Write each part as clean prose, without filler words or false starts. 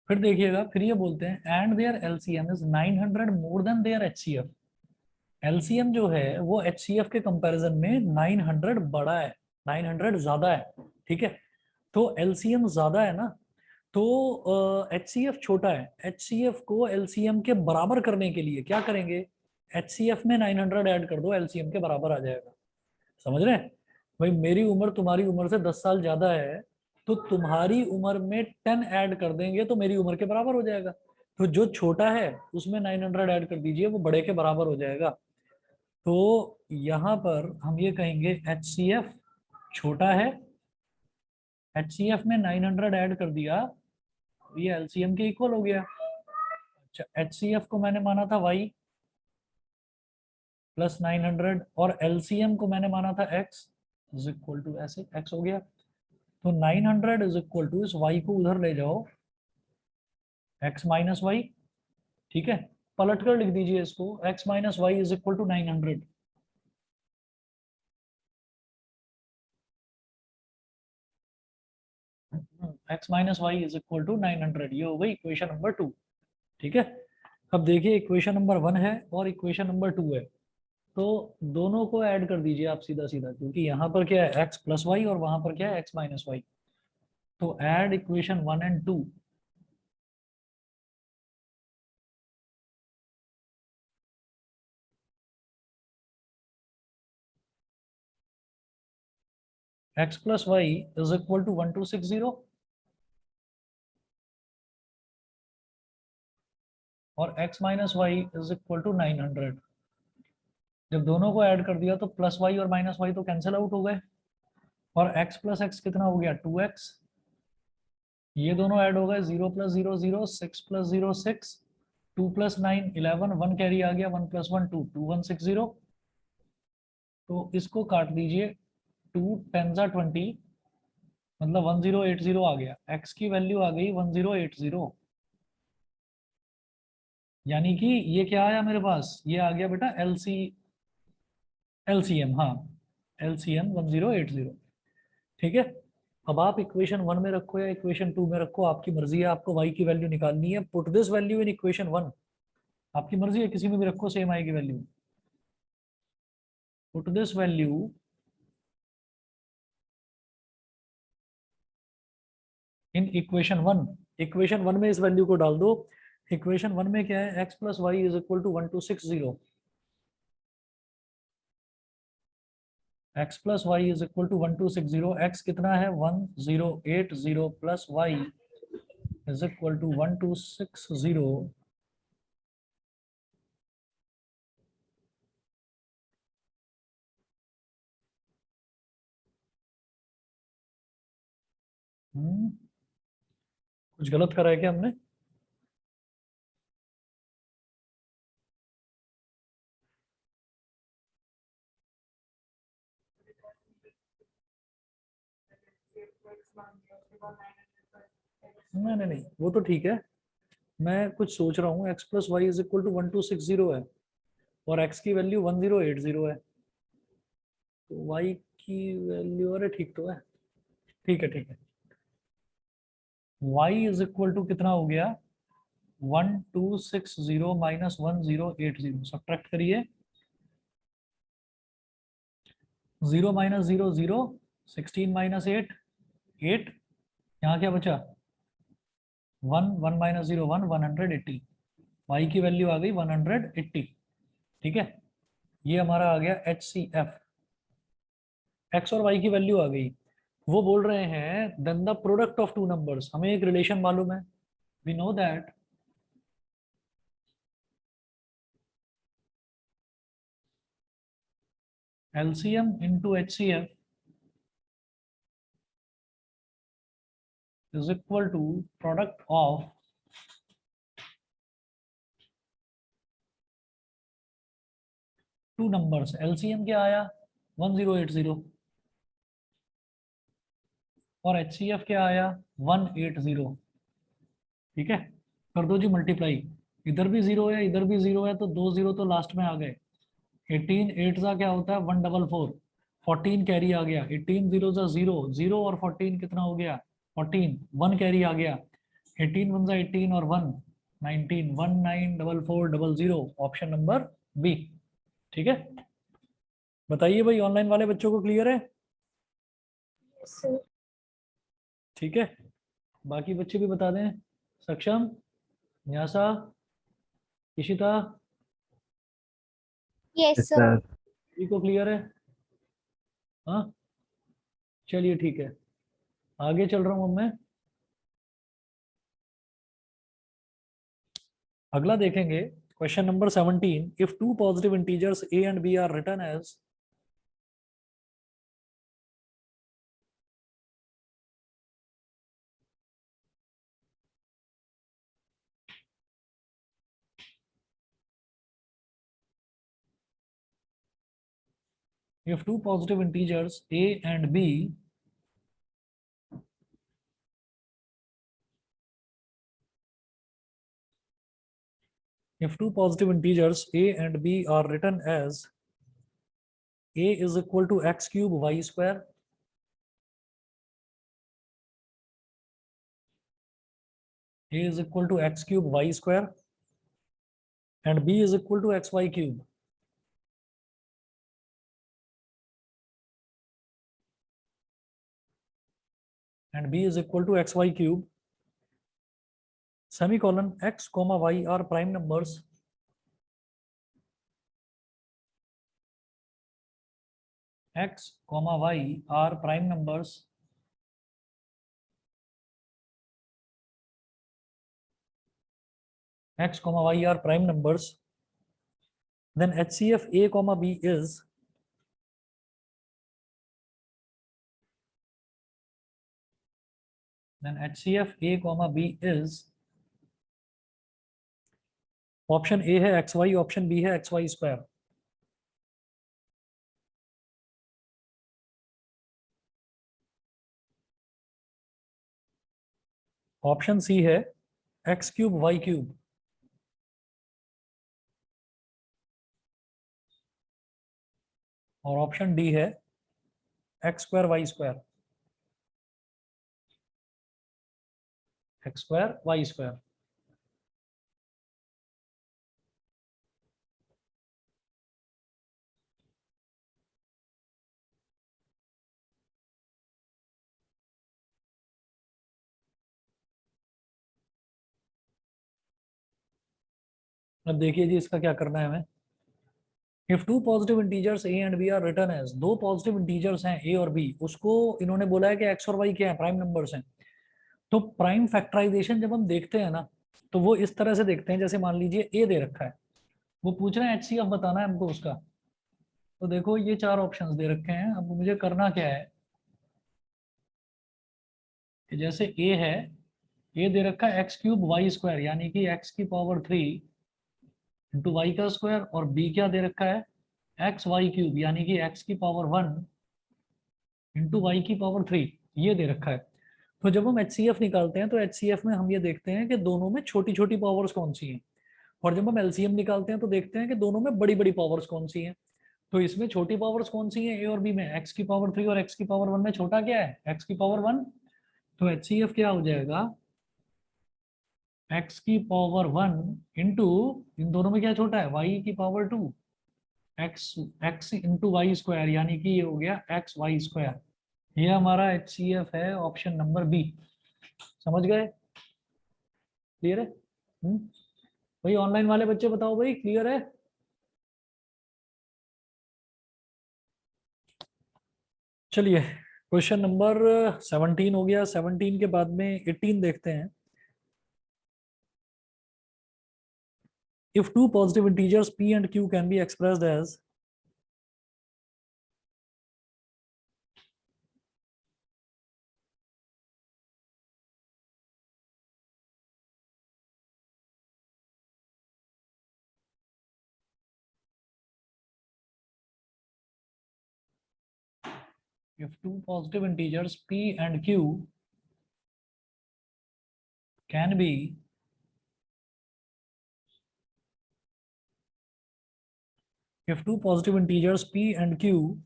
फिर देखिएगा, फिर ये बोलते हैं and their LCM is 900 more than their HCF. LCM जो है वो एचसीएफ के कंपैरिजन में 900 बड़ा है, 900 ज्यादा है। ठीक है, तो एलसीएम ज्यादा है ना, तो एचसीएफ छोटा है। एचसीएफ को एलसीएम के बराबर करने के लिए क्या करेंगे, एचसीएफ में 900 ऐड कर दो, एलसीएम के बराबर आ जाएगा। समझ रहे हैं भाई, मेरी उम्र तुम्हारी उम्र से 10 साल ज्यादा है, तो तुम्हारी उम्र में 10 ऐड कर देंगे तो मेरी उम्र के बराबर हो जाएगा। तो जो छोटा है उसमें 900 ऐड कर दीजिए, वो बड़े के बराबर हो जाएगा। तो यहाँ पर हम ये कहेंगे एचसीएफ छोटा है, एचसीएफ में 900 ऐड कर दिया, ये एलसीएम के इक्वल हो गया। अच्छा, एचसीएफ को मैंने माना था वाई प्लस 900, और एलसीएम को मैंने माना था एक्स इज इक्वल टू, ऐसे एक्स हो गया। तो 900 इज इक्वल टू, इस वाई को उधर ले जाओ, एक्स माइनस वाई। ठीक है, पलट कर लिख दीजिए इसको, x minus y is equal to 900। X minus y is equal to 900, ये हो गई इक्वेशन नंबर 2। ठीक है, अब देखिए इक्वेशन नंबर 1 है और इक्वेशन नंबर 2 है, तो दोनों को ऐड कर दीजिए आप सीधा सीधा, क्योंकि यहाँ पर क्या है एक्स प्लस वाई और वहां पर क्या है एक्स माइनस वाई। तो add equation 1 and 2। X plus y is equal to 1260 और x minus y is equal to 900। जब दोनों को ऐड कर दिया तो प्लस वाई और माइनस वाई तो कैंसिल आउट हो गए, और एक्स प्लस एक्स कितना हो गया 2x। ये दोनों ऐड हो गए, 0 प्लस 0 0, 6 प्लस 0 6, 2 प्लस 9 11, 1 कैरी आ गया, 1 प्लस 1 2, 2160। तो इसको काट दीजिए, 2 10 जा 20, मतलब 1080 आ गया, x की वैल्यू आ गई 1080। यानी कि ये क्या आया मेरे पास, ये आ गया बेटा एलसीएम, हाँ एलसीएम 1080। ठीक है, अब आप इक्वेशन 1 में रखो या इक्वेशन 2 में रखो, आपकी मर्जी है, आपको y की वैल्यू निकालनी है, put this value in equation 1, आपकी मर्जी है, किसी में भी रखो सेम आएगी value. Put this value in equation 1। Equation 1 में इस वैल्यू को डाल दो। इक्वेशन 1 में क्या है, x plus y is equal to 1260, x plus y is equal to 1260, x कितना है 1080 plus y is equal to 1260। कुछ गलत करा है क्या हमने? नहीं नहीं नहीं, वो तो ठीक है, मैं कुछ सोच रहा हूँ, x plus y is equal to 1260 है और x की वैल्यू 1080 है, तो y की वैल्यू, अरे ठीक तो है, ठीक है ठीक है। y इज इक्वल टू कितना हो गया, 1260 माइनस 1080, सब्ट्रैक्ट करिए, 0 माइनस 0 0, 16 माइनस 8 8, यहाँ क्या बचा 1, 1 माइनस 0 1, 180, y की वैल्यू आ गई 180। ठीक है, ये हमारा आ गया एच सी एफ, एक्स और वाई की वैल्यू आ गई। वो बोल रहे हैं then the product of two numbers, हमें एक रिलेशन मालूम है, we know that LCM into HCF is equal to product of two numbers. LCM क्या आया 1080 और एचसीएफ क्या आया 180। ठीक है, कर दो जी मल्टीप्लाई, इधर भी जीरो है इधर भी जीरो है, तो दो जीरो तो लास्ट में आ गए। 18 8 का क्या होता है 144, 14 कैरी आ गया, 18 जीरो जा जीरो जीरो और 14 कितना हो गया 14, 1 कैरी आ गया, 18 वन 18 और 1 19 194400 ऑप्शन नंबर बी। ठीक है, बताइए भाई ऑनलाइन वाले बच्चों को क्लियर है? सर। ठीक है, बाकी बच्चे भी बता दें। Saksham, Nyasa, Ishita, yes yes sir. Sir. सभी को क्लियर है? हाँ, चलिए ठीक है, आगे चल रहा हूँ अब मैं। अगला देखेंगे question number 17। If two positive integers a and b are written as, if two positive integers a and b if two positive integers a and b are written as a is equal to x cube y square, a is equal to x cube y square and b is equal to xy cube, and b is equal to xy cube, semicolon x comma y are prime numbers, x comma y are prime numbers x comma y are prime numbers, then HCF a comma b is HCF a comma b is option A है xy, option B है xy square, option C है x cube y cube, और option D है x square y square, x square y square. अब देखिए जी इसका क्या करना है हमें। If two positive integers A and B are written as, दो पॉजिटिव इंटीजर्स हैं ए और बी, उसको इन्होंने बोला है कि एक्स और वाई क्या है, प्राइम नंबर्स हैं। तो प्राइम फैक्टराइजेशन जब हम देखते हैं ना, तो वो इस तरह से देखते हैं, जैसे मान लीजिए ए दे रखा है, वो पूछ रहे हैं एचसीएफ बताना है हमको उसका। तो देखो ये चार ऑप्शंस दे रखे हैं, अब मुझे करना क्या है कि जैसे ए है, ए दे रखा है एक्स क्यूब वाई स्क्वायर यानी कि एक्स की पावर 3 इंटू वाई का स्क्वायर, और बी क्या दे रखा है एक्स वाई क्यूब यानी कि एक्स की पावर 1 इंटू वाई की पावर 3, ये दे रखा है। तो जब हम एचसीएफ निकालते हैं तो एचसीएफ में हम ये देखते हैं कि दोनों में छोटी छोटी पावर्स कौन सी हैं, और जब हम एलसीएम निकालते हैं तो देखते हैं कि दोनों में बड़ी बड़ी पावर्स कौन सी हैं। तो इसमें छोटी पावर्स कौन सी हैं ए और बी में, एक्स की पावर 3 और एक्स की पावर 1 में छोटा क्या है एक्स की पावर 1। तो एचसीएफ क्या हो जाएगा एक्स की पावर 1 इंटू, इन दोनों में क्या छोटा है वाई की power 2, x x into y square यानी कि ये हो गया एक्स वाई स्क्वायर। ये हमारा एचसीएफ है ऑप्शन नंबर बी। समझ गए? क्लियर है? भाई ऑनलाइन वाले बच्चे बताओ भाई क्लियर है? चलिए क्वेश्चन नंबर 17 हो गया, 17 के बाद में 18 देखते हैं। If two positive integers p and q can be expressed as, if two positive integers p and q can be if two positive integers p and q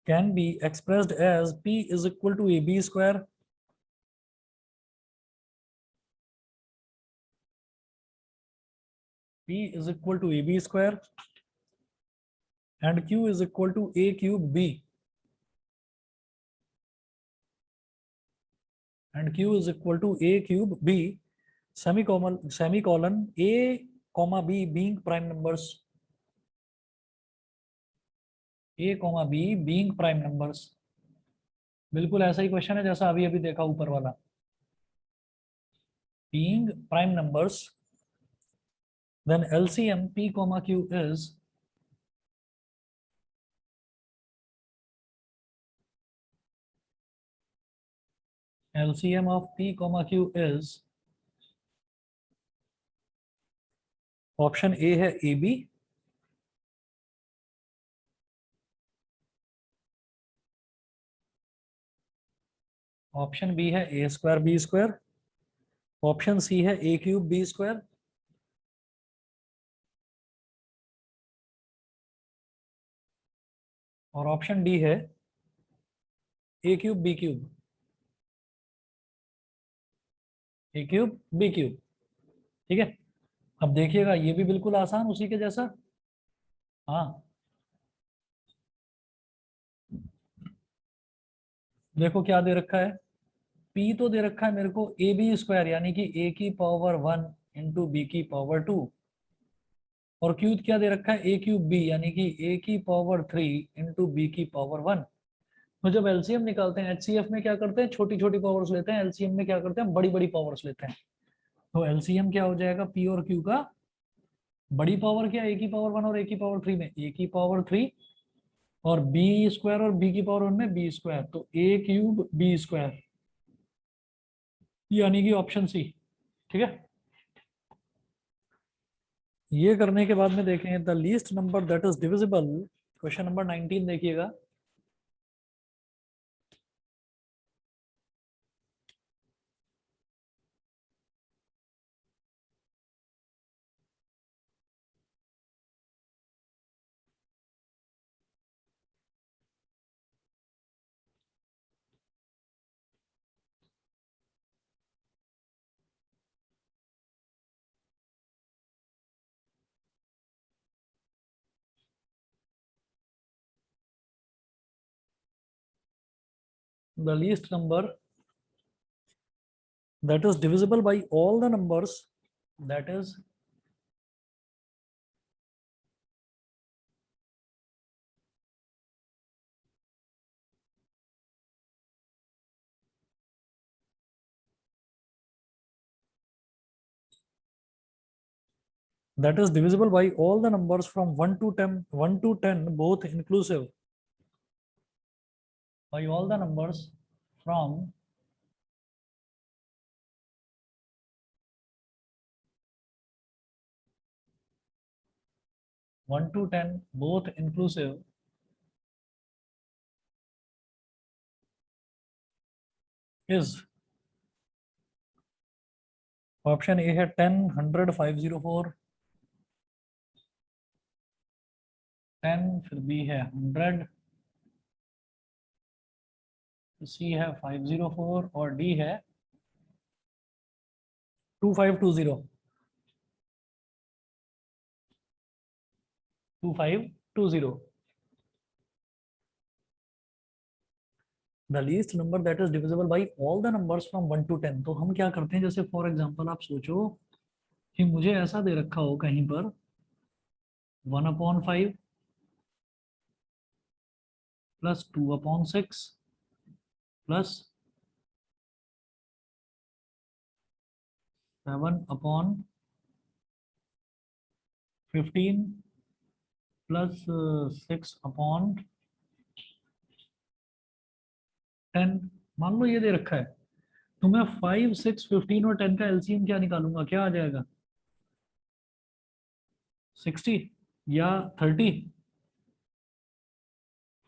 can be expressed as p is equal to ab square P is equal to AB square and Q is equal to A cube B. And Q is equal to A cube B, semicolon A comma B being prime numbers. A comma B being prime numbers. बिल्कुल ऐसा ही question है जैसा अभी अभी देखा ऊपर वाला. Being prime numbers, then LCM P comma Q is LCM of P comma Q is, option A है AB, ऑप्शन बी है A square B square, option C है A क्यूब B स्क्वायर, और ऑप्शन डी है A cube B cube. A cube B cube. ठीक है. अब देखिएगा ये भी बिल्कुल आसान उसी के जैसा. हाँ देखो क्या दे रखा है. P तो दे रखा है मेरे को AB स्क्वायर यानी कि A की पावर 1 इंटू B की पावर 2, और Q क्या दे रखा है A क्यूब B यानी कि A की पावर 3 इंटू B की पावर 1. तो जब एलसीएम निकालते हैं HCF में क्या करते हैं, छोटी छोटी पावर्स लेते हैं, एलसीएम में क्या करते हैं, बड़ी बड़ी पावर्स लेते हैं. तो एलसीएम क्या हो जाएगा P और Q का, बड़ी पावर क्या, A की पावर 1 और A की पावर 3 में A की पावर 3 और B स्क्वायर और B की पावर 1 में B स्क्वायर, तो A क्यूब B स्क्वायर यानी कि ऑप्शन सी. ठीक है. ये करने के बाद में देखें the least number that is divisible. Question number 19 देखिएगा. The least number that is divisible by all the numbers, that is divisible by all the numbers from 1 to 10 both inclusive, by all the numbers from 1 to 10 both inclusive is option A है 10, 100, 504, 10, फिर B है 100, सी है 504 और D है 2520. 2520. The least number that is divisible by all the numbers from 1 to 10. तो हम क्या करते हैं, जैसे फॉर एग्जांपल आप सोचो कि मुझे ऐसा दे रखा हो कहीं पर 1/5 प्लस 2/6 प्लस 7/15 प्लस 6/10. मान लो ये दे रखा है, तो मैं 5, 6, 15 और 10 का एलसीएम क्या निकालूंगा, क्या आ जाएगा, 60 या 30.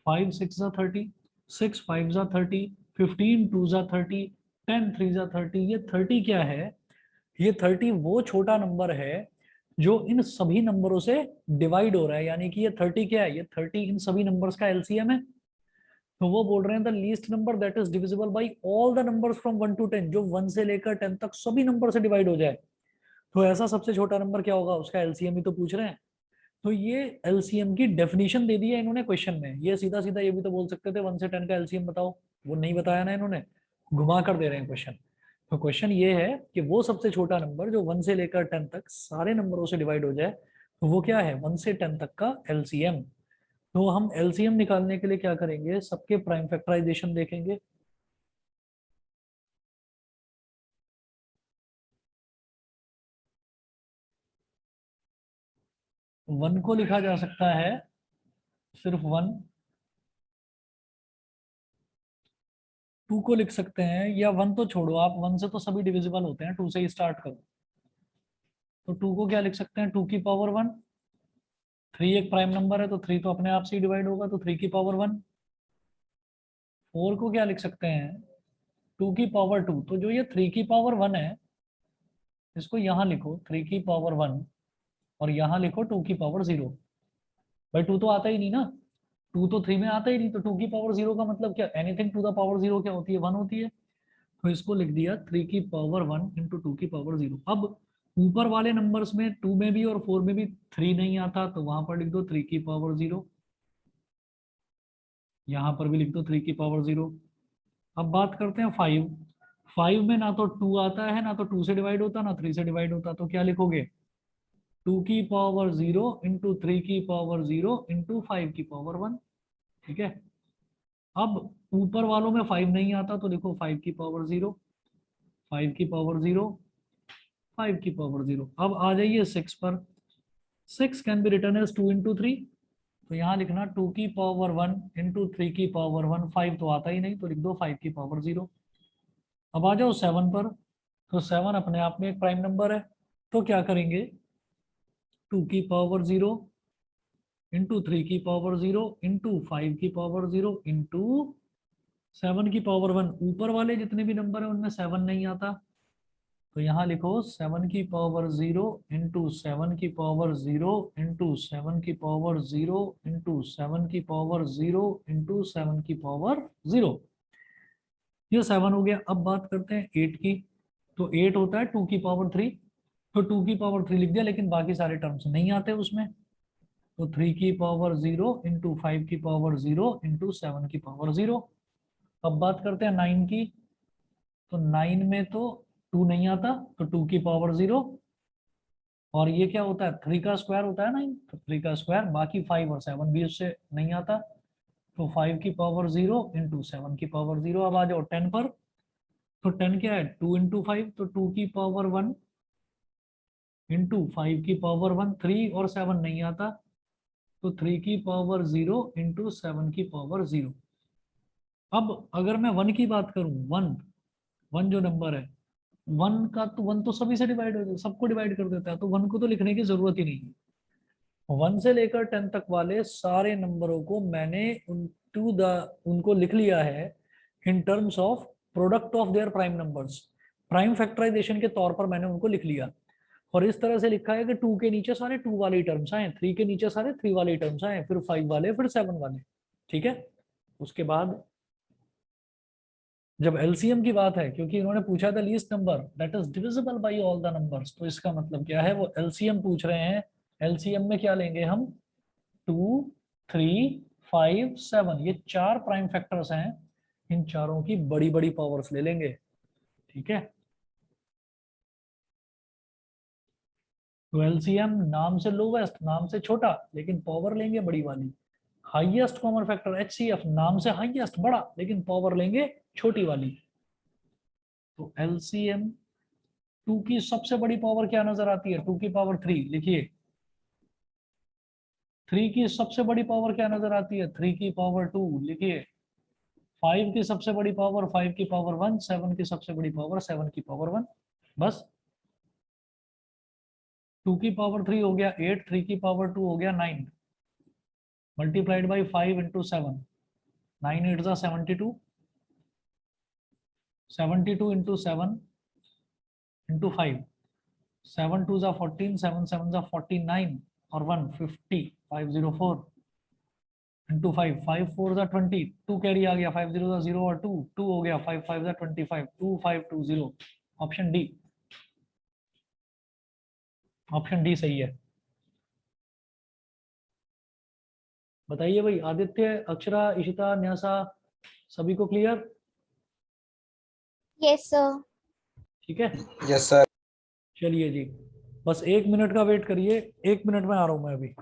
5 6 जा 30, 6 5 जा 30, 15 2 जा 30, 10 3 जा 30. ये 30 क्या है, ये 30 वो छोटा नंबर है जो इन सभी नंबरों से डिवाइड हो रहा है, यानी कि ये 30 क्या है, ये 30 इन सभी नंबर्स का एलसीएम है. तो वो बोल रहे हैं the least number that is divisible by all the numbers from 1 to 10, जो 1 से लेकर 10 तक सभी नंबर से डिवाइड हो जाए. तो ऐसा सबसे छोटा नंबर क्या होगा, उसका एलसीएम ही तो पूछ रहे हैं। तो ये एलसीएम की डेफिनेशन दे दी है इन्होंने क्वेश्चन में। ये सीधा सीधा ये भी तो बोल सकते थे 1 से 10 का एलसीएम बताओ, वो नहीं बताया ना इन्होंने, घुमा कर दे रहे हैं क्वेश्चन। तो क्वेश्चन ये है कि वो सबसे छोटा नंबर जो 1 से लेकर 10 तक सारे नंबरों से डिवाइड हो जाए, तो वो क्या है, 1 से 10 तक का एलसीएम। तो हम एलसीएम निकालने के लिए क्या करेंगे, सबके प्राइम फैक्टराइजेशन देखेंगे। 1 को लिखा जा सकता है सिर्फ 1, 2 को लिख सकते हैं, या 1 तो छोड़ो आप, 1 से तो सभी डिविजिबल होते हैं, 2 से ही स्टार्ट करो। तो 2 को क्या लिख सकते हैं, 2 की पावर 1। 3 एक प्राइम नंबर है तो 3 तो अपने आप से ही डिवाइड होगा, तो 3 की पावर 1। 4 को क्या लिख सकते हैं, 2 की पावर 2। तो जो ये 3 की पावर 1 है, इसको यहाँ लिखो 3 की पावर 1, और यहाँ लिखो 2 की पावर 0। भाई 2 तो आता ही नहीं ना, 2 तो 3 में आता ही नहीं, तो 2 की पावर 0 का मतलब क्या, एनीथिंग टू द पावर 0 क्या होती है, 1 होती है। तो इसको लिख दिया 3 की पावर 1 इंटू 2 की पावर 0। अब ऊपर वाले नंबर्स में 2 में भी और 4 में भी 3 नहीं आता, तो वहां पर लिख दो 3 की पावर 0। यहाँ पर भी लिख दो 3 की पावर 0। अब बात करते हैं 5। 5 में ना तो 2 आता है, ना तो 2 से डिवाइड होता, ना 3 से डिवाइड होता, तो क्या लिखोगे, 2 की पावर 0 इंटू 3 की पावर 0 इंटू 5 की पावर 1। ठीक है। अब ऊपर वालों में 5 नहीं आता, तो लिखो 5 की पावर 0, 5 की पावर 0, 5 की पावर 0। अब आ जाइए 6 पर। 6 can be return as 2 into 3। तो यहाँ लिखना 2 की पावर 1 इंटू 3 की पावर 1। 5 तो आता ही नहीं, तो लिख दो 5 की पावर 0। अब आ जाओ 7 पर। तो 7 अपने आप में एक प्राइम नंबर है, तो क्या करेंगे, 2 की पावर 0 इंटू 3 की पावर 0 इंटू 5 की पावर 0 इंटू 7 की पावर 1। ऊपर वाले जितने भी नंबर है उनमें 7 नहीं आता, तो यहाँ लिखो 7 की पावर 0 इंटू 7 की पावर 0 इंटू 7 की पावर 0 इंटू 7 की पावर 0 इंटू 7 की पावर 0। ये 7 हो गया। अब बात करते हैं 8 की। तो 8 होता है 2 की पावर 3। तो 2 की पावर 3 लिख दिया, लेकिन बाकी सारे टर्म्स नहीं आते उसमें। तो 3 की पावर 0 इंटू 5 की पावर 0 इंटू 7 की पावर 0। अब बात करते हैं 9 की। तो 9 में तो 2 नहीं आता, तो 2 की पावर 0। और ये क्या होता है, 3 का स्क्वायर होता है 9, तो 3 का स्क्वायर, बाकी 5 और 7 भी उससे नहीं आता। तो 5 की पावर 0 इंटू 7 की पावर 0। अब आ जाओ 10 पर। तो 10 क्या है, 2 इंटू 5, तो 2 की पावर 1 इंटू 5 की पावर 1। 3 और 7 नहीं आता, तो 3 की पावर 0 इंटू 7 की पावर 0। अब अगर मैं 1 की बात करूं, 1, 1 जो नंबर है, 1 का तो 1 तो सभी से डिवाइड हो जाता है, सबको डिवाइड कर देता है, तो 1 को तो लिखने की जरूरत ही नहीं है। 1 से लेकर 10 तक वाले सारे नंबरों को मैंने टू द उनको लिख लिया है in terms of product of their prime numbers. Prime factorization के तौर पर मैंने उनको लिख लिया, और इस तरह से लिखा है कि 2 के नीचे सारे 2 वाले टर्म्स आए, 3 के नीचे सारे 3 वाले टर्म्स आए, फिर 5 वाले, फिर 7 वाले। ठीक है। उसके बाद जब एलसीएम की बात है, क्योंकि इन्होंने पूछा था least number that is divisible by all the numbers, तो इसका मतलब क्या है, वो एलसीएम पूछ रहे हैं। एलसीएम में क्या लेंगे हम, 2, 3, 5, 7, ये 4 प्राइम फैक्टर्स हैं, इन चारों की बड़ी बड़ी पावर्स ले लेंगे। ठीक है। तो एलसीएम नाम से लोवेस्ट, नाम से छोटा, लेकिन पावर लेंगे बड़ी वाली। हाईएस्ट कॉमन फैक्टर एचसीएफ, नाम से हाईएस्ट बड़ा, लेकिन पावर लेंगे छोटी वाली। तो एलसीएम 2 की सबसे बड़ी पावर क्या नजर आती है, 2 की पावर 3 लिखिए। 3 की सबसे बड़ी पावर क्या नजर आती है, 3 की पावर 2 लिखिए। 5 की सबसे बड़ी पावर 5 की पावर 1, 7 की सबसे बड़ी पावर 7 की पावर 1। बस। 2 की पावर 3 हो गया 8, 3 की पावर 2 हो गया 9, मल्टीप्लाइड बाई 5 इंटू 7, 9 8 जा 72, 72 इंटू 7 इंटू 5, 7 2 जा 14, 7 7 जा 49, और 1 50, 504 इंटू 5, 5 4 जा 20, 2 कैरी आ गया, 5 0 जा 0 और 2, 2 हो गया, 5 5 जा 25, 2 5 2 0। Option D. ऑप्शन डी सही है। बताइए भाई, आदित्य, अक्षरा, इशिता, न्यासा, सभी को क्लियर? Yes, sir. ठीक है, यस सर। चलिए जी, बस 1 मिनट का वेट करिए, 1 मिनट में आ रहा हूं मैं अभी।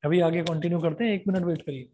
अभी आगे कंटिन्यू करते हैं, 1 मिनट वेट करिए।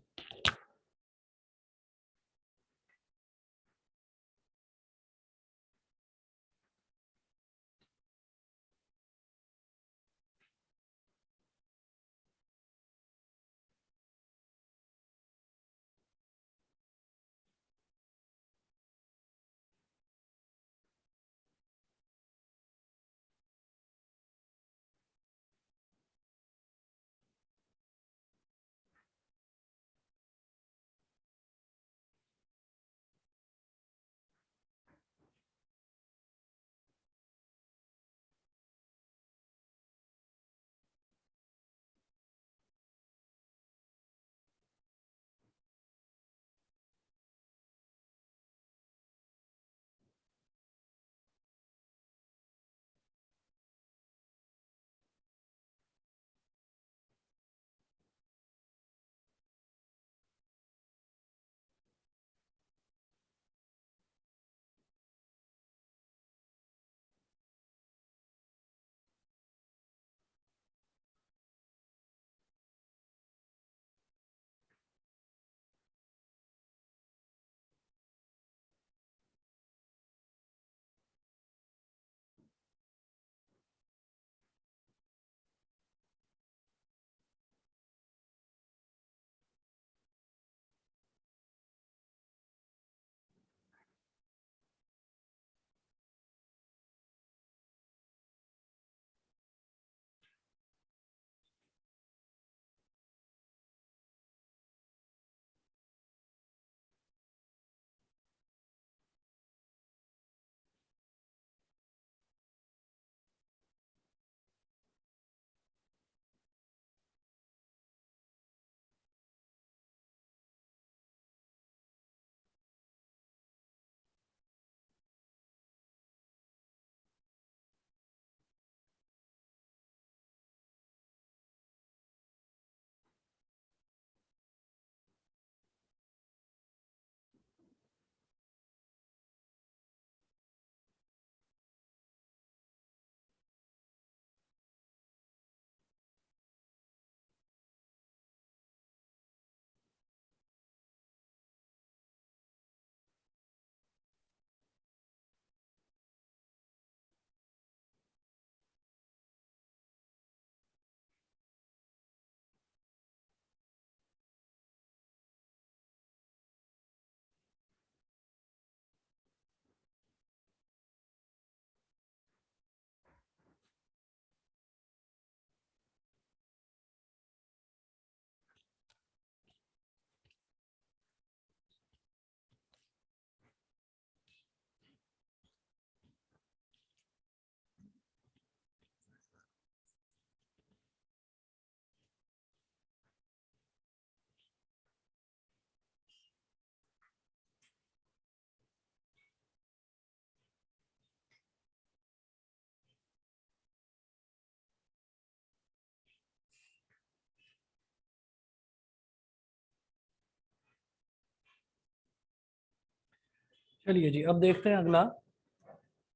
चलिए जी, अब देखते हैं अगला।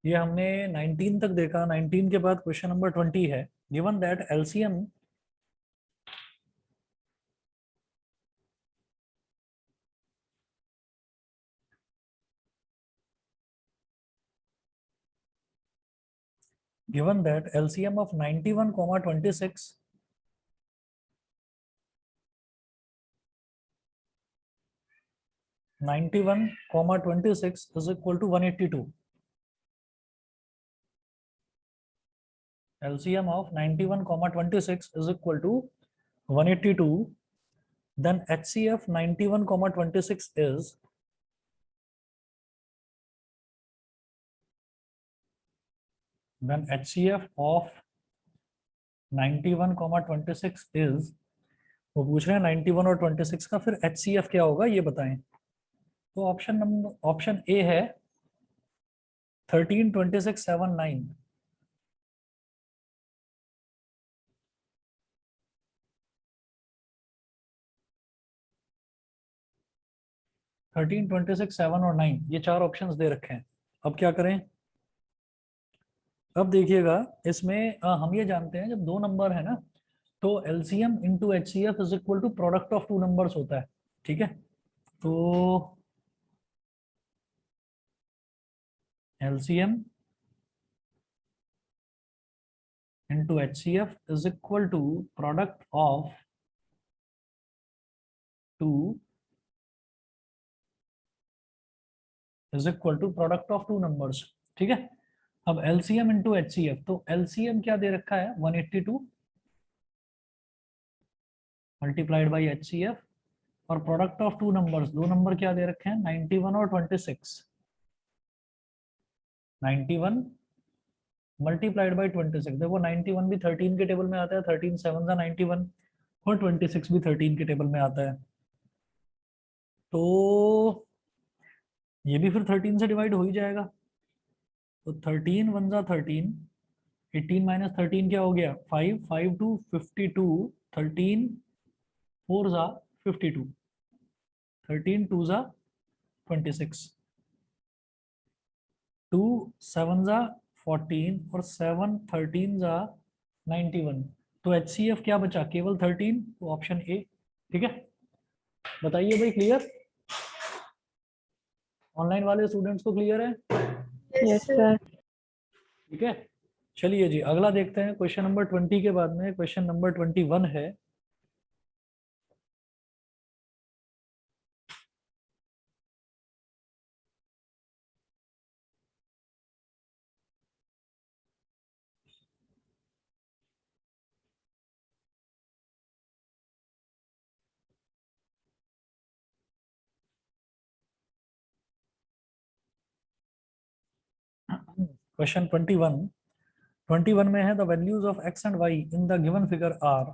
ये हमने 19 तक देखा, 19 के बाद क्वेश्चन नंबर 20 है। Given that LCM given that LCM of 91, 26, 91, 26 is equal to 182. LCM of 91, 26 is equal to 182. Then HCF 91, 26 is then HCF of 91, 26 is, वो पूछ रहे हैं 91 और 26 का, फिर HCF क्या होगा ये बताएं। तो ऑप्शन ए है 13, 26, 7, 9। 13, 26, 7 और 9, ये चार ऑप्शंस दे रखे हैं। अब क्या करें? अब देखिएगा, इसमें हम ये जानते हैं जब दो नंबर है ना, तो LCM into HCF is equal to product of two numbers होता है। ठीक है, तो LCM into HCF is equal to product of two is equal to product of two numbers। ठीक है, अब LCM into HCF, तो LCM क्या दे रखा है 182 मल्टीप्लाइड बाई HCF, और प्रोडक्ट ऑफ टू नंबर्स, दो नंबर क्या दे रखे हैं 91 और 26। 91 मल्टीप्लाइड बाई 26, देखो 91 भी 13 के टेबल में आता है, 13 7 जा 91, और 26 भी 13 के टेबल में आता है, तो ये भी फिर 13 से डिवाइड हो ही जाएगा। तो 13 1 जा 13, 18 माइनस 13 क्या हो गया 5, 5 टू 52, 13 4 जा 52, 13 2 जा 26, 2 7 जा 14, और 7 13 जा 91, तो HCF क्या बचा केवल 13, तो ऑप्शन ए। ठीक है, बताइए भाई, क्लियर? ऑनलाइन वाले स्टूडेंट्स को क्लियर है? Yes, sir. ठीक है, चलिए जी अगला देखते हैं। क्वेश्चन नंबर 20 के बाद में क्वेश्चन नंबर 21 है। क्वेश्चन 21, 21 में है the values of x and y in the given figure are.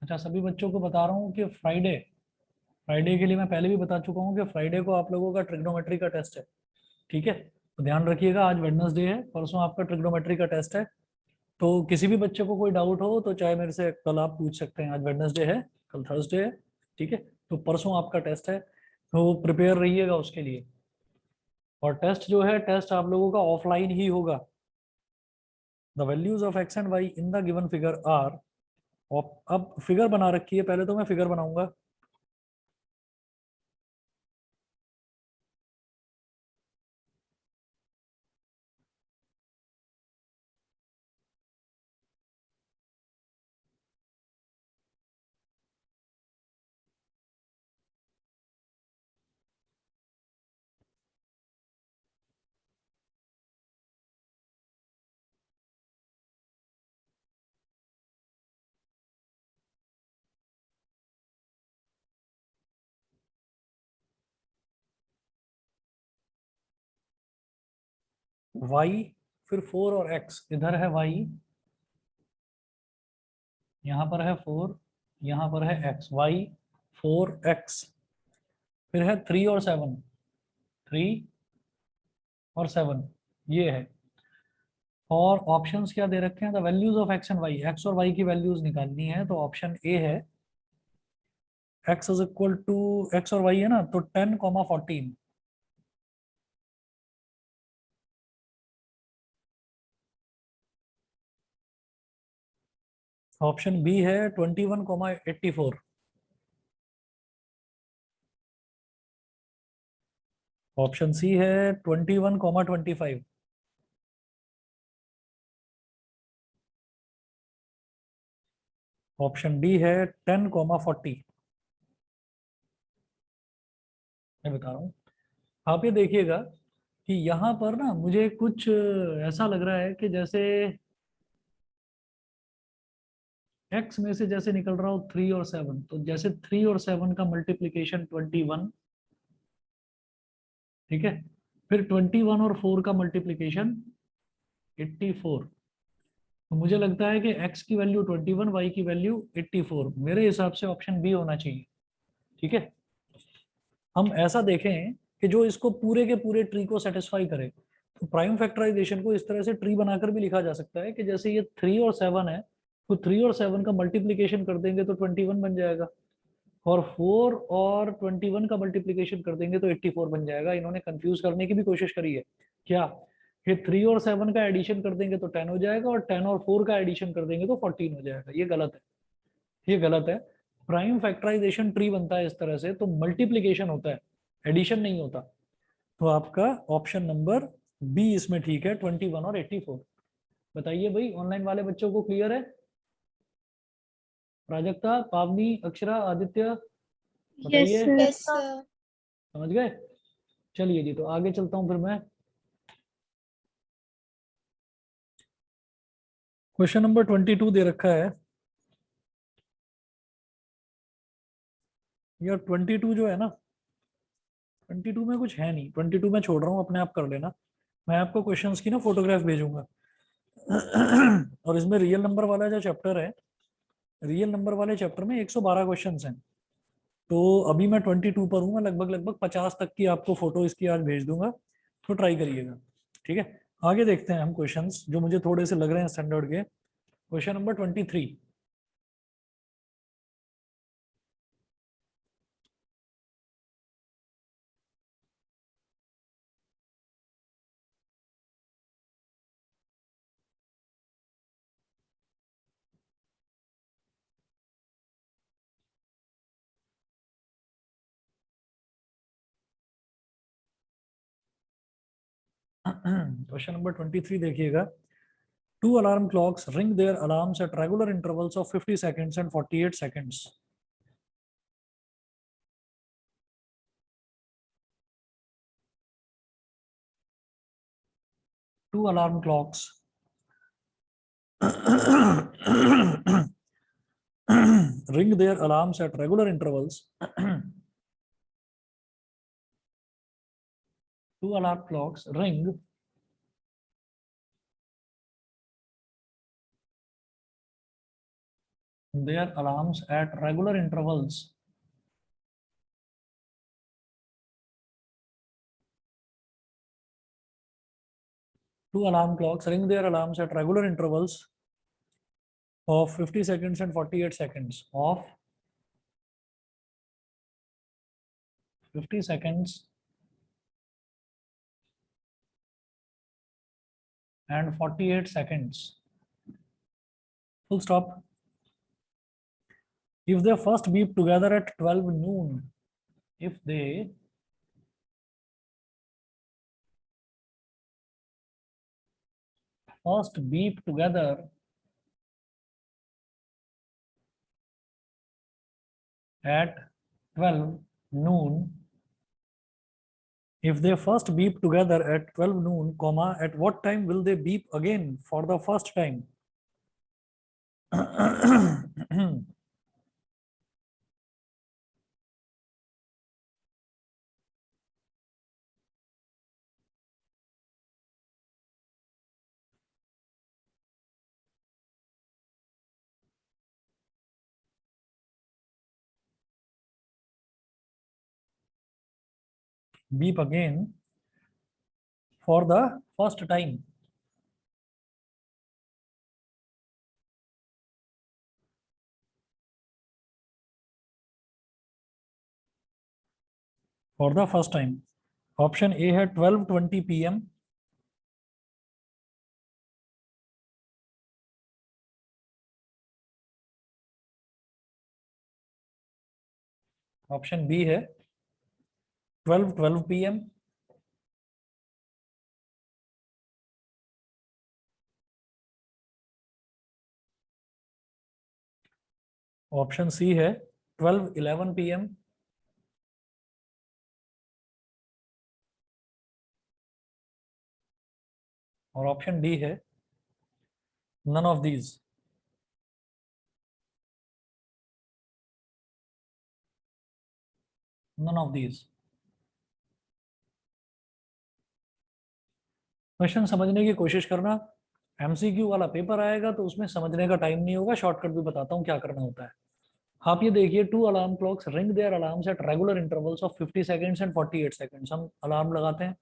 अच्छा, सभी बच्चों को बता रहा हूँ कि फ्राइडे, फ्राइडे के लिए मैं पहले भी बता चुका हूँ कि फ्राइडे को आप लोगों का ट्रिग्नोमेट्री का टेस्ट है। ठीक है, तो ध्यान रखिएगा, आज वेडनेसडे है, परसों आपका ट्रिग्नोमेट्री का टेस्ट है। तो किसी भी बच्चे को कोई डाउट हो तो चाहे मेरे से कल आप पूछ सकते हैं। आज वेडनेसडे है, कल थर्सडे है। ठीक है, तो परसों आपका टेस्ट है, तो प्रिपेयर रहिएगा उसके लिए। और टेस्ट जो है, टेस्ट आप लोगों का ऑफलाइन ही होगा। The values of x and y in the given figure are. अब फिगर बना रखी है, पहले तो मैं फिगर बनाऊंगा। y, फिर 4 और x, इधर है y, यहाँ पर है 4, यहाँ पर है x, y 4x, फिर है 3 और 7, 3 और 7, ये है। और ऑप्शंस क्या दे रखे हैं, the values of x and y, x और वाई की वैल्यूज निकालनी है, तो ऑप्शन ए है x is equal to, x और वाई है ना, तो 10, 14। ऑप्शन बी है 21, 84। ऑप्शन सी है 21, 25। ऑप्शन डी है 10, 40। मैं बता रहा हूँ, आप ये देखिएगा कि यहाँ पर ना मुझे कुछ ऐसा लग रहा है कि जैसे x में से जैसे निकल रहा हो 3 और 7, तो जैसे 3 और 7 का मल्टीप्लीकेशन 21। ठीक है, फिर 21 और 4 का मल्टीप्लीकेशन 84। तो मुझे लगता है कि x की वैल्यू 21, y की वैल्यू 84, मेरे हिसाब से ऑप्शन बी होना चाहिए। ठीक है, हम ऐसा देखें कि जो इसको पूरे के पूरे ट्री को सेटिस्फाई करे, तो प्राइम फैक्टराइजेशन को इस तरह से ट्री बनाकर भी लिखा जा सकता है कि जैसे ये 3 और 7 है, तो 3 और 7 का मल्टीप्लीकेशन कर देंगे तो 21 बन जाएगा, और 4 और 21 का मल्टीप्लीकेशन कर देंगे तो 84 बन जाएगा। इन्होंने कंफ्यूज करने की भी कोशिश करी है क्या, कि 3 और 7 का एडिशन कर देंगे तो 10 हो जाएगा, और 10 और 4 का एडिशन कर देंगे तो 14 हो जाएगा। ये गलत है, ये गलत है। प्राइम फैक्टराइजेशन ट्री बनता है इस तरह से, तो मल्टीप्लीकेशन होता है, एडिशन नहीं होता। तो आपका ऑप्शन नंबर बी इसमें ठीक है, 21 और 84। बताइए भाई, ऑनलाइन वाले बच्चों को क्लियर है? प्राजक्ता, पावनी, अक्षरा, आदित्य, Yes, बताइए। sir. Yes, sir. समझ गए? चलिए जी, तो आगे चलता हूं फिर मैं। क्वेश्चन नंबर 22 दे रखा है। यार 22 जो है ना, 22 में कुछ है नहीं, 22 में छोड़ रहा हूँ, अपने आप कर लेना। मैं आपको क्वेश्चंस की ना फोटोग्राफ भेजूंगा। और इसमें रियल नंबर वाला जो चैप्टर है, रियल नंबर वाले चैप्टर में 112 क्वेश्चंस हैं। तो अभी मैं 22 पर हूँ, मैं लगभग लगभग 50 तक की आपको फोटो इसकी आज भेज दूंगा, तो ट्राई करिएगा। ठीक है, आगे देखते हैं हम क्वेश्चंस जो मुझे थोड़े से लग रहे हैं स्टैंडर्ड के। Question number 23। क्वेश्चन नंबर 23 देखिएगा। Two alarm clocks ring their alarms at regular intervals of 50 seconds and 48 seconds. Two alarm clocks ring their alarms at regular intervals. Two alarm clocks ring their alarms at regular intervals two alarm clocks ring their alarms at regular intervals of 50 seconds and 48 seconds, of 50 seconds and 48 seconds. Full stop. If they first beep together at 12 noon, if they first beep together at 12 noon, if they first beep together at 12 noon, comma, at what time will they beep again for the first time? Beep again for the first time. For the first time. Option A है 12:20 PM. Option B है 12:12 PM. Option C है 12:11 PM. और option D है none of these. None of these. Question समझने की कोशिश करना। MCQ वाला पेपर आएगा तो उसमें समझने का टाइम नहीं होगा, शॉर्टकट भी बताता हूँ क्या करना होता है। आप ये देखिए, 2 alarm clocks ring their alarms at regular intervals of 50 seconds and 48 seconds. हम अलार्म लगाते हैं,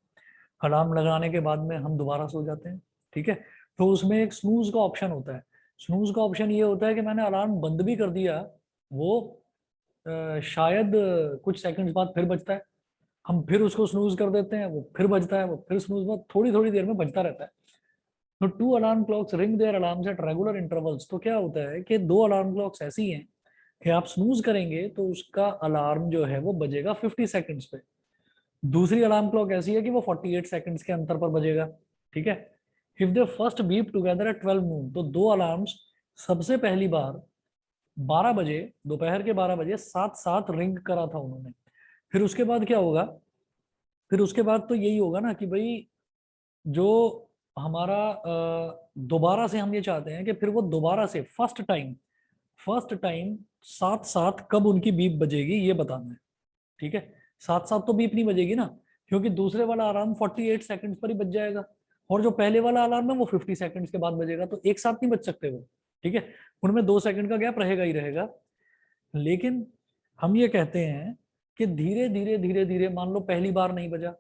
अलार्म लगाने के बाद में हम दोबारा सो जाते हैं, ठीक है। तो उसमें एक स्नूज का ऑप्शन होता है। स्नूज का ऑप्शन ये होता है कि मैंने अलार्म बंद भी कर दिया, वो शायद कुछ सेकंड्स बाद फिर बजता है, हम फिर उसको स्नूज कर देते हैं, वो फिर बजता है, वो फिर स्नूज, बाद थोड़ी थोड़ी देर में बजता रहता है। तो 2 alarm clocks ring there alarms at regular intervals. तो क्या होता है कि 2 alarm clocks ऐसी हैं कि आप स्नूज करेंगे तो उसका अलार्म जो है वो बजेगा 50 सेकंड्स पे। दूसरी अलार्म क्लॉक ऐसी है कि वो 48 सेकंड्स के अंतर पर बजेगा, ठीक है। If they first beep together at 12 नून, तो 2 अलार्म्स सबसे पहली बार 12 बजे, दोपहर के 12 बजे साथ साथ रिंग करा था उन्होंने। फिर उसके बाद क्या होगा, फिर उसके बाद तो यही होगा ना कि भाई जो हमारा दोबारा से हम ये चाहते हैं कि फिर वो दोबारा से फर्स्ट टाइम साथ साथ कब उनकी बीप बजेगी ये बताना है, ठीक है। साथ साथ तो बीप नहीं बजेगी ना, क्योंकि दूसरे वाला अलार्म 48 सेकंड्स पर ही बज जाएगा, और जो पहले वाला अलार्म है वो 50 सेकंड्स के बाद बजेगा, तो एक साथ नहीं बज सकते वो, ठीक है। उनमें 2 सेकंड का गैप रहेगा ही रहेगा। लेकिन हम ये कहते हैं कि धीरे धीरे धीरे धीरे, मान लो पहली बार नहीं बजा,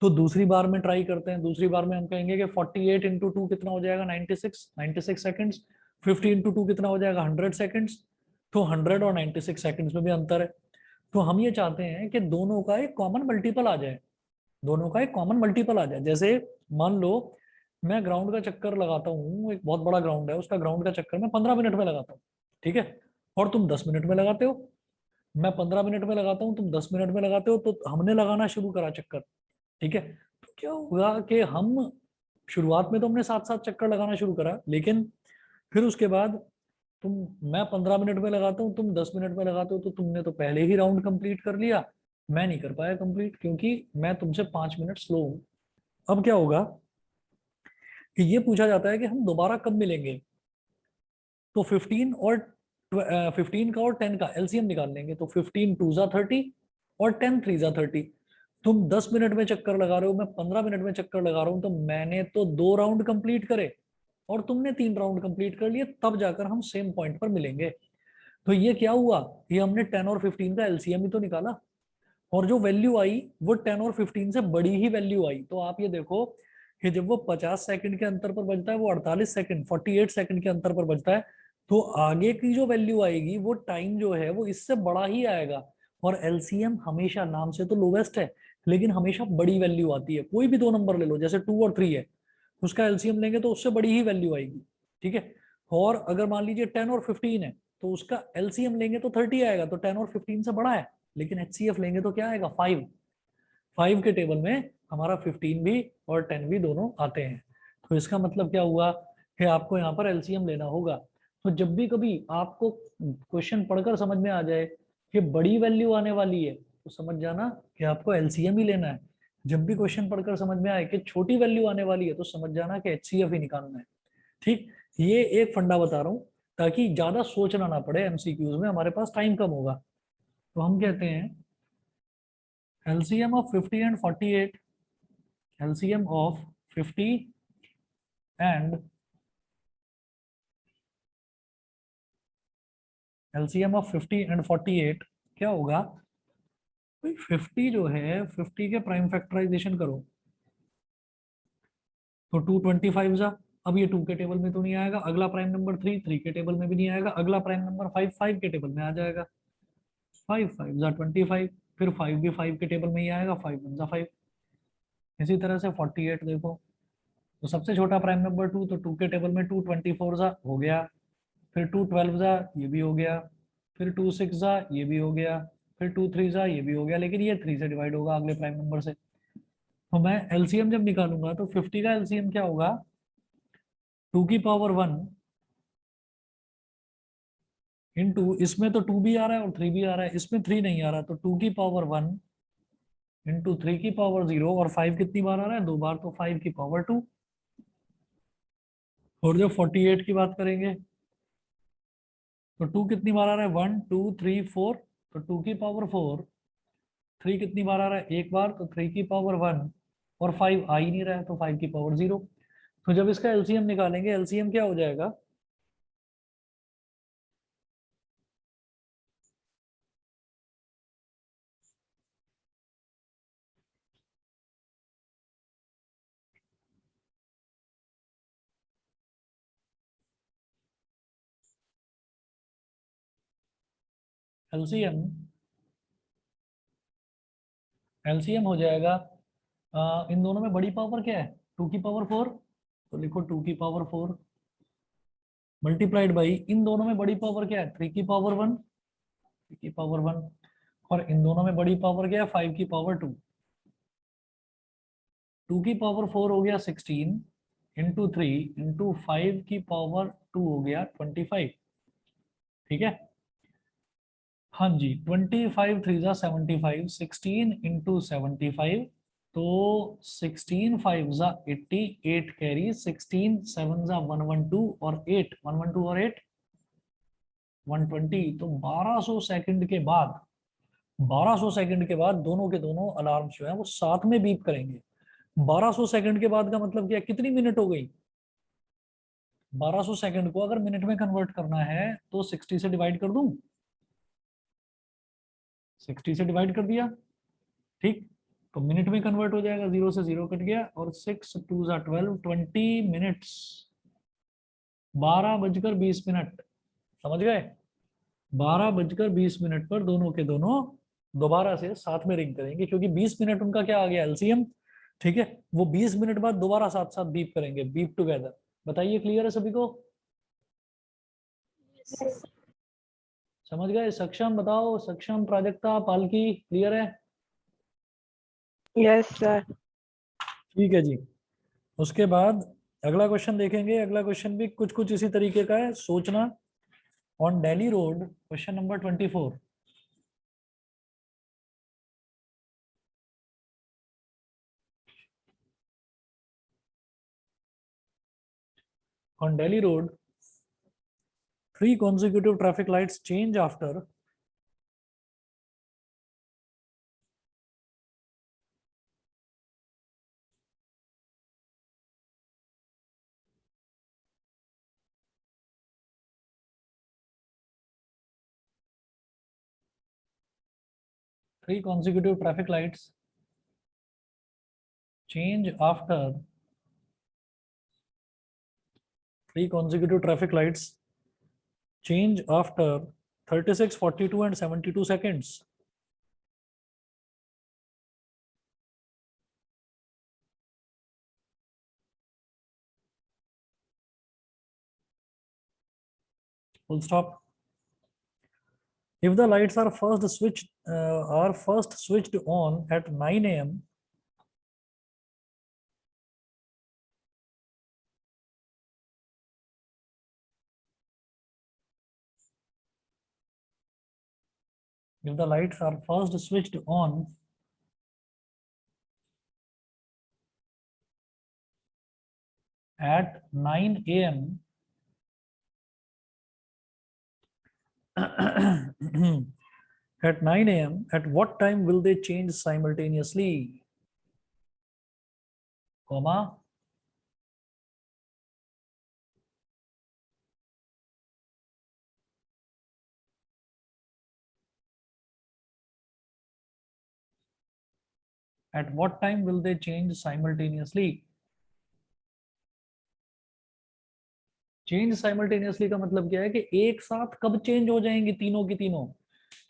तो दूसरी बार में ट्राई करते हैं। दूसरी बार में हम कहेंगे कि 48 इंटू टू कितना हो जाएगा, 96 सेकंड्स। 50 इंटू टू कितना हो जाएगा, 100 सेकंड्स। तो 100 और 96 सेकंड्स में भी अंतर है। तो हम ये चाहते हैं कि दोनों का एक कॉमन मल्टीपल आ जाए, दोनों का एक कॉमन मल्टीपल आ जाए। जैसे मान लो मैं ग्राउंड का चक्कर लगाता हूँ, एक बहुत बड़ा ग्राउंड है, उसका ग्राउंड का चक्कर मैं 15 मिनट में लगाता हूँ, ठीक है। और तुम 10 मिनट में लगाते हो, मैं 15 मिनट में लगाता हूँ, तुम 10 मिनट में लगाते हो, तो हमने लगाना शुरू करा चक्कर, ठीक है। तो क्या होगा कि हम शुरुआत में तो हमने साथ साथ चक्कर लगाना शुरू करा, लेकिन फिर उसके बाद तुम, मैं 15 मिनट में लगाता हूँ, तुम 10 मिनट में लगाते हो, तो तुमने तो पहले ही राउंड कंप्लीट कर लिया, मैं नहीं कर पाया कंप्लीट, क्योंकि मैं तुमसे 5 मिनट स्लो हूँ। अब क्या होगा कि ये पूछा जाता है कि हम दोबारा कब मिलेंगे, तो 15 और 15 का और 10 का एलसीएम निकाल लेंगे। तो 15 टू जा 30 और 10 थ्री जा 30। तुम 10 मिनट में चक्कर लगा रहे हो, मैं 15 मिनट में चक्कर लगा रहा हूं, तो मैंने तो 2 राउंड कंप्लीट करे और तुमने 3 राउंड कंप्लीट कर लिए, तब जाकर हम सेम पॉइंट पर मिलेंगे। तो ये क्या हुआ, ये हमने 10 और 15 का एलसीएम ही तो निकाला, और जो वैल्यू आई वो 10 और 15 से बड़ी ही वैल्यू आई। तो आप ये देखो कि जब वो 50 सेकंड के अंतर पर बजता है, वो 48 सेकंड 48 सेकंड के अंतर पर बजता है, तो आगे की जो वैल्यू आएगी वो टाइम जो है वो इससे बड़ा ही आएगा। और एलसीएम हमेशा, नाम से तो लोवेस्ट है, लेकिन हमेशा बड़ी वैल्यू आती है। कोई भी दो नंबर ले लो, जैसे 2 और 3 है, उसका एलसीएम लेंगे तो उससे बड़ी ही वैल्यू आएगी, ठीक है। और अगर मान लीजिए 10 और 15 है, तो उसका एलसीएम लेंगे तो 30 आएगा, तो 10 और 15 से बड़ा है। लेकिन एचसीएफ लेंगे तो क्या आएगा, 5। 5 के टेबल में हमारा 15 भी और 10 भी दोनों आते हैं। तो इसका मतलब क्या हुआ कि आपको यहाँ पर एलसीएम लेना होगा। तो जब भी कभी आपको क्वेश्चन पढ़कर समझ में आ जाए कि बड़ी वैल्यू आने वाली है, तो समझ जाना कि आपको एलसीएम ही लेना है। जब भी क्वेश्चन पढ़कर समझ में आए कि छोटी वैल्यू आने वाली है, तो समझ जाना कि एचसीएफ ही निकालना है, ठीक। ये एक फंडा बता रहा हूँ, ताकि ज्यादा सोचना ना पड़े, एमसीक्यूज में हमारे पास टाइम कम होगा। तो हम कहते हैं LCM of 50 and 48, LCM of 50 and LCM of 50 and 48 क्या होगा, भाई 50 जो है, 50 के प्राइम फैक्टराइजेशन करो तो 225 जा। अब ये 2 के टेबल में तो नहीं आएगा, अगला प्राइम नंबर 3 3 के टेबल में भी नहीं आएगा, अगला प्राइम नंबर 5 5 के टेबल में आ जाएगा। 5 5 जा 25, फिर 5 भी 5 के टेबल में ही आएगा, 5 1 जा 5। इसी तरह से 48 देखो, तो सबसे छोटा प्राइम नंबर 2, तो 2 के टेबल में 2 24 जा हो गया, फिर 2 12 जा ये भी हो गया, फिर 2 6 जा ये भी हो गया, फिर 2 3 जा ये भी हो गया, लेकिन ये 3 से डिवाइड होगा अगले प्राइम नंबर से। तो मैं एलसीएम जब निकालूंगा तो 50 का एलसीएम क्या होगा, 2 की पावर 1 इंटू, इसमें तो 2 भी आ रहा है और 3 भी आ रहा है, इसमें 3 नहीं आ रहा, तो 2 की पावर 1 इंटू 3 की पावर 0, और 5 कितनी बार आ रहा है, 2 बार, तो 5 की पावर 2। और जब 48 की बात करेंगे तो 2 कितनी बार आ रहा है, 1 2 3 4, तो 2 की पावर 4। 3 कितनी बार आ रहा है, एक बार, तो 3 की पावर 1। और 5 आ ही नहीं रहा है, तो 5 की पावर 0। तो जब इसका एलसीएम निकालेंगे, एलसीएम क्या हो जाएगा, एलसीएम एलसीएम हो जाएगा इन दोनों में बड़ी पावर क्या है, 2 की पावर 4, तो लिखो 2 की पावर 4 मल्टीप्लाइड बाई इन दोनों में बड़ी पावर क्या है, 3 की पावर 1, 3 की पावर 1, और इन दोनों में बड़ी पावर क्या है, 5 की पावर 2, 2 की पावर 4 हो गया 16 इंटू 3 इंटू 5 की पावर 2 हो गया 25। ठीक है, हाँ जी, 25 3 जा 75, 16 इंटू 75, तो 16 5 जा 80, 8 कैरी, 16 7 जा 112 और 8 112 और 8 120, तो 1200 सेकंड के बाद 1200 सेकंड के बाद दोनों के दोनों अलार्म जो है वो साथ में बीप करेंगे। 1200 सेकंड के बाद का मतलब क्या, कितनी मिनट हो गई, 1200 सेकंड को अगर मिनट में कन्वर्ट करना है तो 60 से डिवाइड कर दूं, 60 से डिवाइड कर दिया, ठीक, तो मिनट में कन्वर्ट हो जाएगा, 0 से 0 कट गया, और 6 2 जा 12, 20 मिनट्स, 12 बजकर 20 मिनट, समझ गए, 12 बजकर 20 मिनट पर दोनों के दोनों दोबारा से साथ में रिंग करेंगे, क्योंकि 20 मिनट उनका क्या आ गया, एलसीएम। ठीक है, वो 20 मिनट बाद दोबारा साथ साथ बीप करेंगे, बीप टुगेदर। बताइए, क्लियर है सभी को, Yes. समझ गए, सक्षम बताओ, सक्षम, प्राजक्ता, पालकी, क्लियर है? Yes sir. ठीक है जी, उसके बाद अगला क्वेश्चन देखेंगे। अगला क्वेश्चन भी कुछ कुछ इसी तरीके का है, सोचना। On Delhi road, question number 24। On Delhi Road, 3 consecutive traffic lights change after three consecutive traffic lights change after 36, 42 and 72 seconds. Full stop. If the lights are first switched on at 9 a.m. If the lights are first switched on at 9 a.m. at 9 a.m. at what time will they change simultaneously? Comma. At what time will they change simultaneously? Change simultaneously का मतलब क्या है कि एक साथ कब change हो जाएंगी तीनों की तीनों।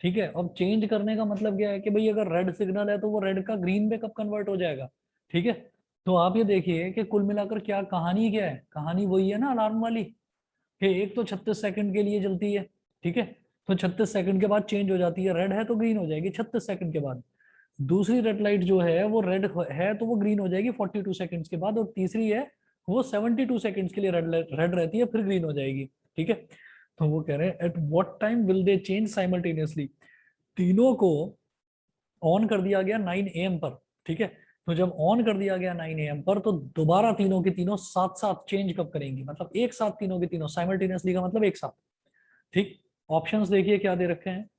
ठीक है, अब चेंज करने का मतलब क्या है कि भाई अगर रेड सिग्नल है तो वो रेड का ग्रीन में कब कन्वर्ट हो जाएगा। ठीक है, तो आप ये देखिए कि कुल मिलाकर क्या कहानी, क्या है कहानी, वही है ना अलार्म वाली, कि एक तो 36 सेकंड के लिए चलती है। ठीक है, तो 36 सेकंड के बाद चेंज हो जाती है, रेड है तो ग्रीन हो जाएगी 36 सेकंड के बाद। दूसरी रेड लाइट जो है वो रेड है तो वो ग्रीन हो जाएगी 42 सेकंड्स के बाद, और तीसरी है वो 72 सेकंड्स के लिए रेड रहती है, फिर ग्रीन हो जाएगी। ठीक है, तो वो कह रहे हैं at what time will they change simultaneously, तीनों को ऑन कर दिया गया 9 AM पर। ठीक है, तो जब ऑन कर दिया गया 9 AM पर, तो दोबारा तीनों के तीनों साथ साथ चेंज कब करेंगी, मतलब एक साथ तीनों के तीनों साइमल्टेनियसली का मतलब एक साथ। ठीक, ऑप्शंस देखिए क्या दे रखे हैं,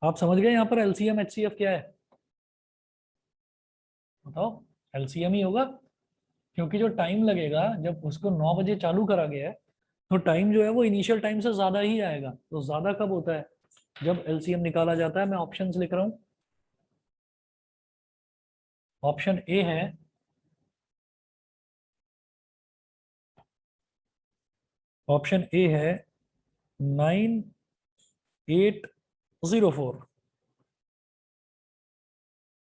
आप समझ गए यहाँ पर एलसीएम एचसीएफ क्या है, बताओ। एलसीएम ही होगा, क्योंकि जो टाइम लगेगा जब उसको 9 बजे चालू करा गया है, तो टाइम जो है वो इनिशियल टाइम से ज्यादा ही आएगा। तो ज्यादा कब होता है, जब एलसीएम निकाला जाता है। मैं ऑप्शंस लिख रहा हूं, ऑप्शन ए है ऑप्शन ए है 9 804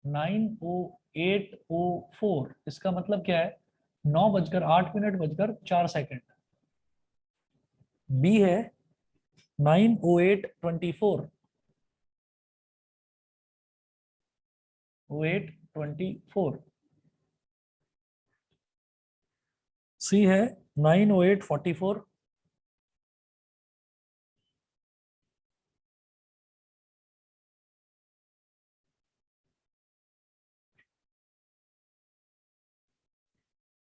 9:08:04 इसका मतलब क्या है? 9:08:04। बी है 9:08:24 08:24। सी है 9:08:44।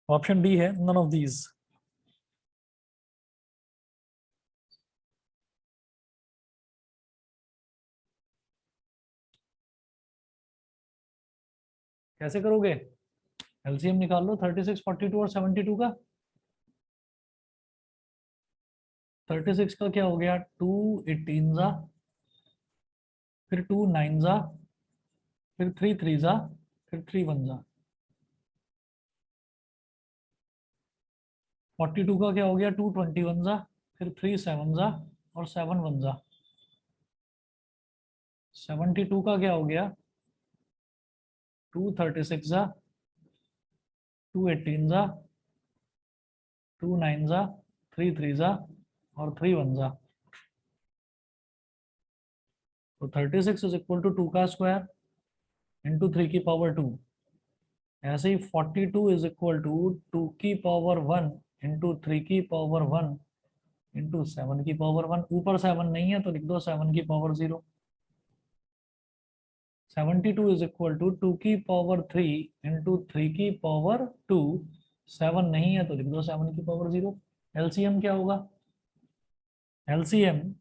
ऑप्शन डी है नन ऑफ दीज। कैसे करोगे? एलसीएम निकाल लो 36, 42 और 72 का। 36 का क्या हो गया? 2 18 जा, फिर 2 9 जा, फिर 3 3 जा, फिर 3 1 जा। 42 का क्या हो गया? 2 21 जा, फिर 3 7 जा और 7 1 जा। 72 का क्या हो गया? 2 36 जा, 2 18 जा, 2 9 जा, 3 3 जा और 3 1 जा। तो 36 इज इक्वल टू 2 का स्क्वायर इंटू 3 की पावर 2। ऐसे ही 42 इज इक्वल टू 2 की पावर 1 इंटू 3 की पावर 1 इंटू 7 की पावर 1। ऊपर 7 नहीं है तो लिख दो 7 की पावर 0। 72 इज इक्वल टू 2 की पावर 3 इंटू 3 की पावर 2। 7 नहीं है तो लिख दो 7 की पावर 0। एलसीएम क्या होगा? एलसीएम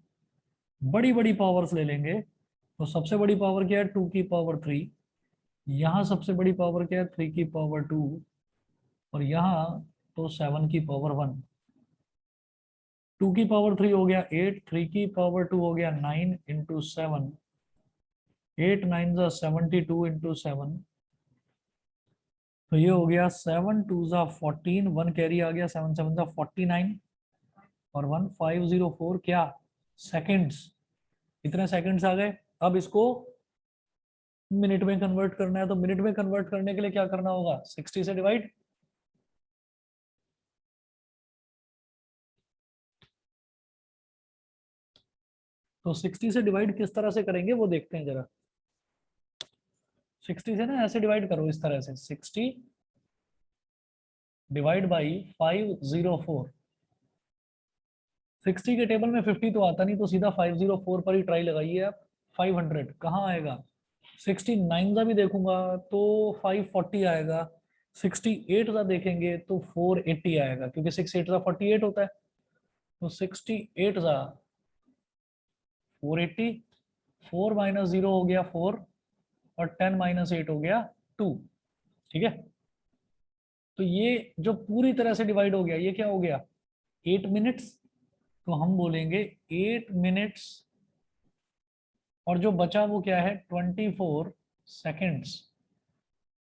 बड़ी बड़ी पावर्स ले लेंगे। तो सबसे बड़ी पावर क्या है? 2 की पावर 3। यहाँ सबसे बड़ी पावर क्या है? 3 की पावर 2। और यहाँ तो 7 की पावर 1। 2 की पावर 3 हो गया 8, 3 की पावर 2 हो गया 9 इंटू 7। 8 9 जा 72 इंटू 7। तो ये हो गया 7 2 जा 14, 1 कैरी आ गया, 7 7 जा 49 और 1504 क्या सेकंड्स। इतने सेकंड्स आ गए। अब इसको मिनट में कन्वर्ट करना है, तो मिनट में कन्वर्ट करने के लिए क्या करना होगा? 60 से डिवाइड। तो 60 से डिवाइड किस तरह से करेंगे वो देखते हैं जरा। 60 से ना ऐसे डिवाइड करो इस तरह से, 60 डिवाइड बाई 504। 60 के टेबल में 50 तो आता नहीं, तो सीधा 504 पर ही ट्राई लगाइए आप। 500 कहाँ आएगा? 69 का भी देखूंगा तो 540 आएगा। 68 का देखेंगे तो 480 आएगा, क्योंकि 6 8 का 48 होता है। तो 68 का 480। 4 माइनस 0 हो गया 4 और 10 माइनस 8 हो गया 2। ठीक है। तो ये जो पूरी तरह से डिवाइड हो गया, ये क्या हो गया? 8 मिनट्स। तो हम बोलेंगे 8 मिनट्स और जो बचा वो क्या है? 24 सेकेंड्स।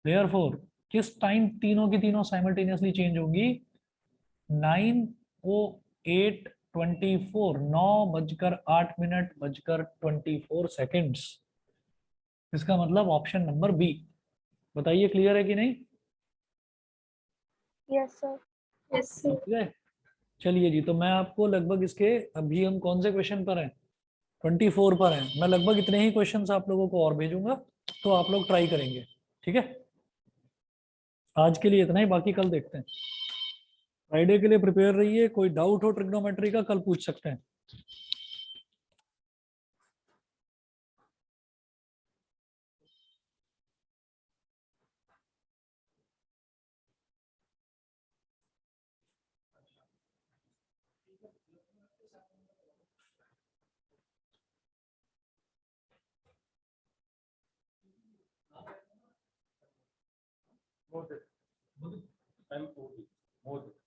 देयरफॉर किस टाइम तीनों की तीनों साइमल्टेनियसली चेंज होंगी? 9:08:24, 9:08:24 इसका मतलब ऑप्शन नंबर बी। बताइए क्लियर है कि नहीं? Yes, sir. Yes, sir. ठीक है। चलिए जी, तो मैं आपको लगभग इसके, अभी हम कौन से क्वेश्चन पर हैं? 24 पर हैं। मैं लगभग इतने ही क्वेश्चंस आप लोगों को और भेजूंगा, तो आप लोग ट्राई करेंगे। ठीक है। आज के लिए इतना ही, बाकी कल देखते हैं। फ्राइडे के लिए प्रिपेयर रहिए। कोई डाउट हो ट्रिग्नोमेट्री का कल पूछ सकते हैं। More than 1040. More than.